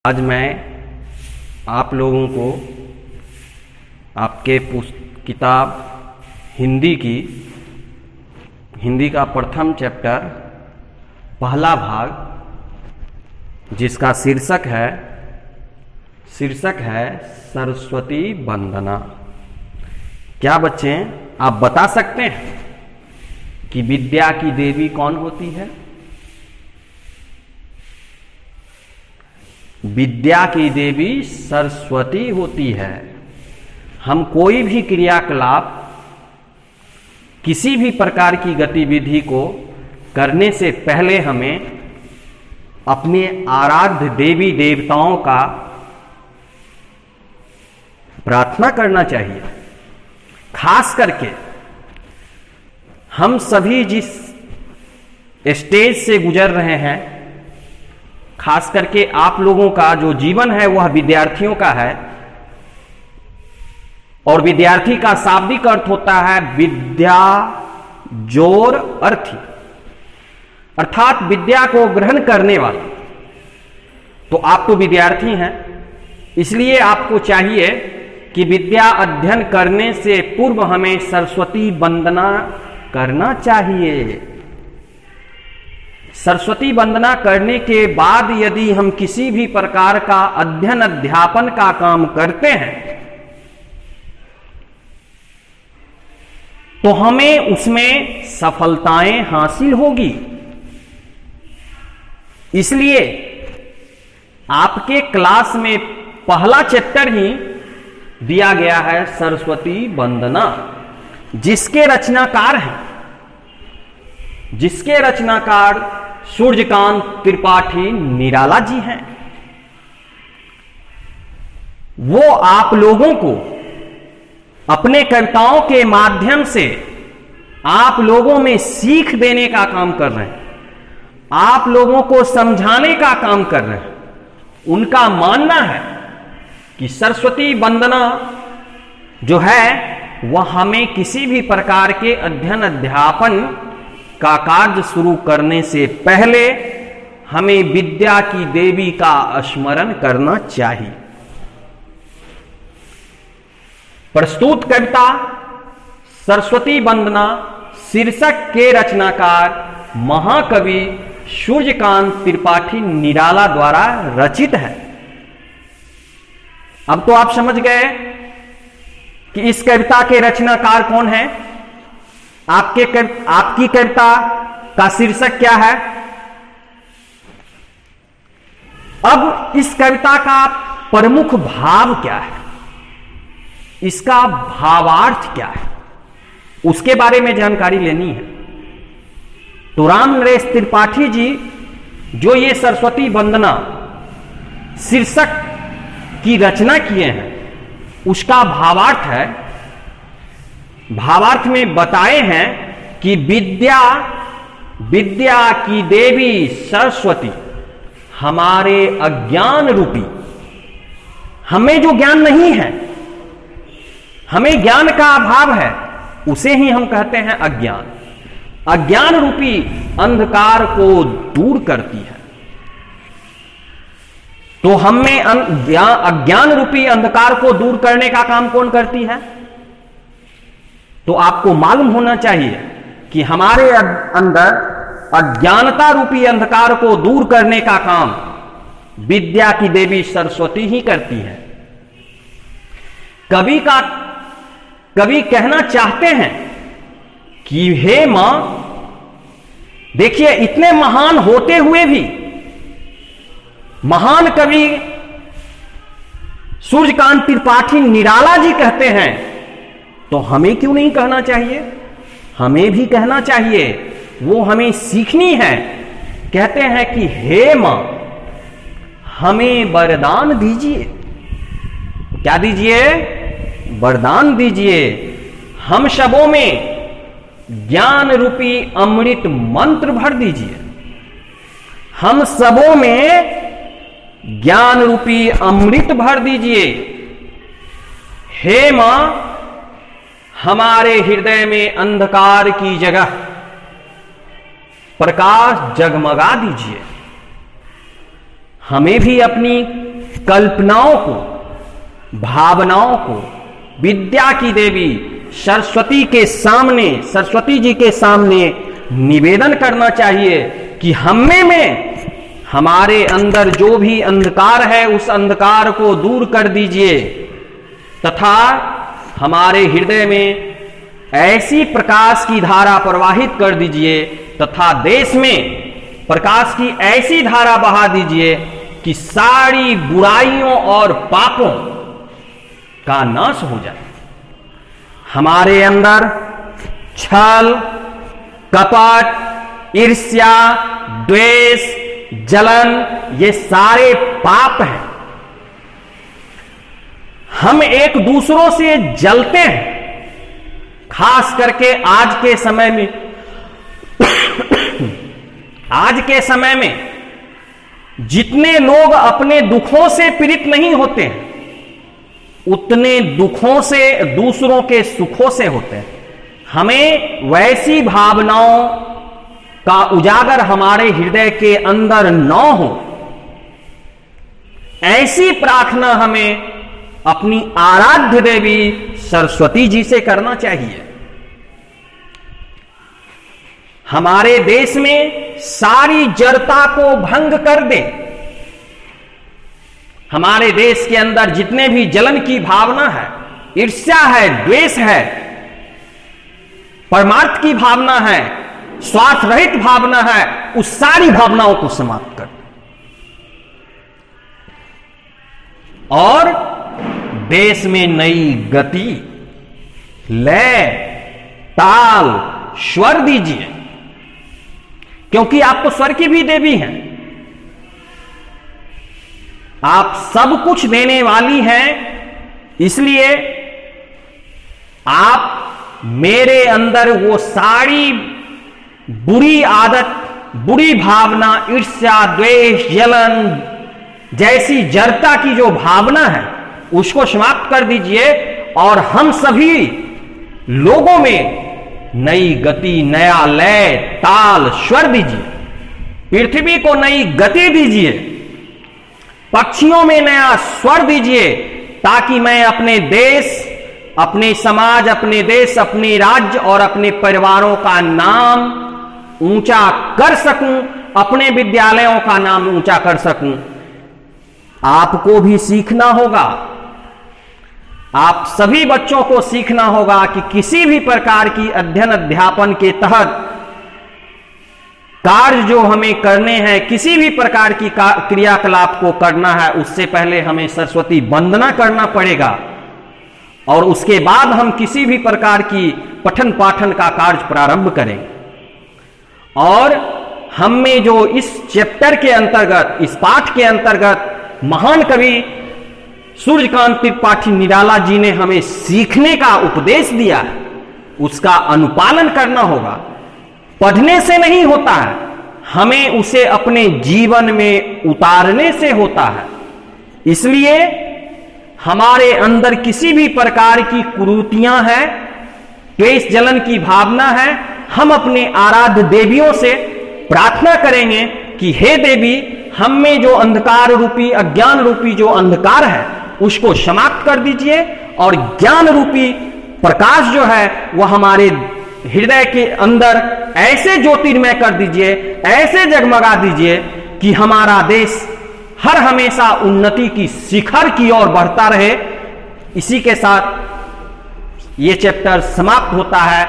आज मैं आप लोगों को आपके किताब हिंदी का प्रथम चैप्टर पहला भाग जिसका शीर्षक है सरस्वती वंदना। क्या बच्चे आप बता सकते हैं कि विद्या की देवी कौन होती है? विद्या की देवी सरस्वती होती है। हम कोई भी क्रियाकलाप, किसी भी प्रकार की गतिविधि को करने से पहले हमें अपने आराध्य देवी देवताओं का प्रार्थना करना चाहिए। खास करके हम सभी जिस स्टेज से गुजर रहे हैं, खास करके आप लोगों का जो जीवन है वह विद्यार्थियों का है, और विद्यार्थी का शाब्दिक अर्थ होता है विद्या जोर अर्थी, अर्थात विद्या को ग्रहण करने वाला। तो आप तो विद्यार्थी हैं, इसलिए आपको चाहिए कि विद्या अध्ययन करने से पूर्व हमें सरस्वती वंदना करना चाहिए। सरस्वती वंदना करने के बाद यदि हम किसी भी प्रकार का अध्ययन अध्यापन का काम करते हैं तो हमें उसमें सफलताएं हासिल होगी। इसलिए आपके क्लास में पहला चैप्टर ही दिया गया है सरस्वती वंदना, जिसके रचनाकार सूर्यकांत त्रिपाठी निराला जी हैं। वो आप लोगों को अपने कविताओं के माध्यम से आप लोगों में सीख देने का काम कर रहे हैं, आप लोगों को समझाने का काम कर रहे हैं। उनका मानना है कि सरस्वती वंदना जो है वह हमें किसी भी प्रकार के अध्ययन अध्यापन का कार्य शुरू करने से पहले हमें विद्या की देवी का स्मरण करना चाहिए। प्रस्तुत कविता सरस्वती वंदना शीर्षक के रचनाकार महाकवि सूर्यकांत त्रिपाठी निराला द्वारा रचित है। अब तो आप समझ गए कि इस कविता के रचनाकार कौन है। आपकी कविता का शीर्षक क्या है। अब इस कविता का प्रमुख भाव क्या है, इसका भावार्थ क्या है, उसके बारे में जानकारी लेनी है। तो राम नरेश त्रिपाठी जी जो ये सरस्वती वंदना शीर्षक की रचना किए हैं उसका भावार्थ में बताए हैं कि विद्या की देवी सरस्वती हमारे अज्ञान रूपी, हमें जो ज्ञान नहीं है, हमें ज्ञान का अभाव है, उसे ही हम कहते हैं अज्ञान। अज्ञान रूपी अंधकार को दूर करती है। तो हमें अज्ञान रूपी अंधकार को दूर करने का काम कौन करती है? तो आपको मालूम होना चाहिए कि हमारे अंदर अज्ञानता रूपी अंधकार को दूर करने का काम विद्या की देवी सरस्वती ही करती है। कवि कहना चाहते हैं कि हे मां, देखिए इतने महान होते हुए भी महान कवि सूर्यकांत त्रिपाठी निराला जी कहते हैं, तो हमें क्यों नहीं कहना चाहिए? हमें भी कहना चाहिए, वो हमें सीखनी है। कहते हैं कि हे मां हमें वरदान दीजिए। क्या दीजिए? वरदान दीजिए। हम सबों में ज्ञान रूपी अमृत मंत्र भर दीजिए। हम सबों में ज्ञान रूपी अमृत भर दीजिए। हे मां हमारे हृदय में अंधकार की जगह प्रकाश जगमगा दीजिए। हमें भी अपनी कल्पनाओं को, भावनाओं को विद्या की देवी सरस्वती के सामने, सरस्वती जी के सामने निवेदन करना चाहिए कि हमारे अंदर जो भी अंधकार है उस अंधकार को दूर कर दीजिए तथा हमारे हृदय में ऐसी प्रकाश की धारा प्रवाहित कर दीजिए तथा देश में प्रकाश की ऐसी धारा बहा दीजिए कि सारी बुराइयों और पापों का नाश हो जाए। हमारे अंदर छल, कपट, ईर्ष्या, द्वेष, जलन, ये सारे पाप हैं। हम एक दूसरों से जलते हैं, खास करके आज के समय में आज के समय में जितने लोग अपने दुखों से पीड़ित नहीं होते हैं उतने दुखों से, दूसरों के सुखों से होते हैं। हमें वैसी भावनाओं का उजागर हमारे हृदय के अंदर न हो, ऐसी प्रार्थना हमें अपनी आराध्य देवी सरस्वती जी से करना चाहिए। हमारे देश में सारी जड़ता को भंग कर दे। हमारे देश के अंदर जितने भी जलन की भावना है, ईर्ष्या है, द्वेष है, परमार्थ की भावना है, स्वार्थ रहित भावना है, उस सारी भावनाओं को समाप्त कर और देश में नई गति, लय, ताल, स्वर दीजिए, क्योंकि आप तो स्वर की भी देवी हैं। आप सब कुछ देने वाली हैं, इसलिए आप मेरे अंदर वो सारी बुरी आदत, बुरी भावना, ईर्ष्या, द्वेष, जलन जैसी जड़ता की जो भावना है उसको समाप्त कर दीजिए और हम सभी लोगों में नई गति, नया लय, ताल, स्वर दीजिए। पृथ्वी को नई गति दीजिए, पक्षियों में नया स्वर दीजिए, ताकि मैं अपने देश, अपने समाज, अपने देश, अपने राज्य और अपने परिवारों का नाम ऊंचा कर सकूं, अपने विद्यालयों का नाम ऊंचा कर सकूं। आपको भी सीखना होगा, आप सभी बच्चों को सीखना होगा कि किसी भी प्रकार की अध्ययन अध्यापन के तहत कार्य जो हमें करने हैं, किसी भी प्रकार की क्रियाकलाप को करना है, उससे पहले हमें सरस्वती वंदना करना पड़ेगा और उसके बाद हम किसी भी प्रकार की पठन पाठन का कार्य प्रारंभ करेंगे। और हम में जो इस चैप्टर के अंतर्गत, इस पाठ के अंतर्गत महान कवि सूर्यकांत त्रिपाठी निराला जी ने हमें सीखने का उपदेश दिया है, उसका अनुपालन करना होगा। पढ़ने से नहीं होता है, हमें उसे अपने जीवन में उतारने से होता है। इसलिए हमारे अंदर किसी भी प्रकार की कुरीतियां हैं, द्वेष जलन की भावना है, हम अपने आराध्य देवियों से प्रार्थना करेंगे कि हे देवी, हम में जो अंधकार रूपी, अज्ञान रूपी जो अंधकार है उसको समाप्त कर दीजिए और ज्ञान रूपी प्रकाश जो है वह हमारे हृदय के अंदर ऐसे ज्योतिर्मय कर दीजिए, ऐसे जगमगा दीजिए कि हमारा देश हर हमेशा उन्नति की शिखर की ओर बढ़ता रहे। इसी के साथ ये चैप्टर समाप्त होता है।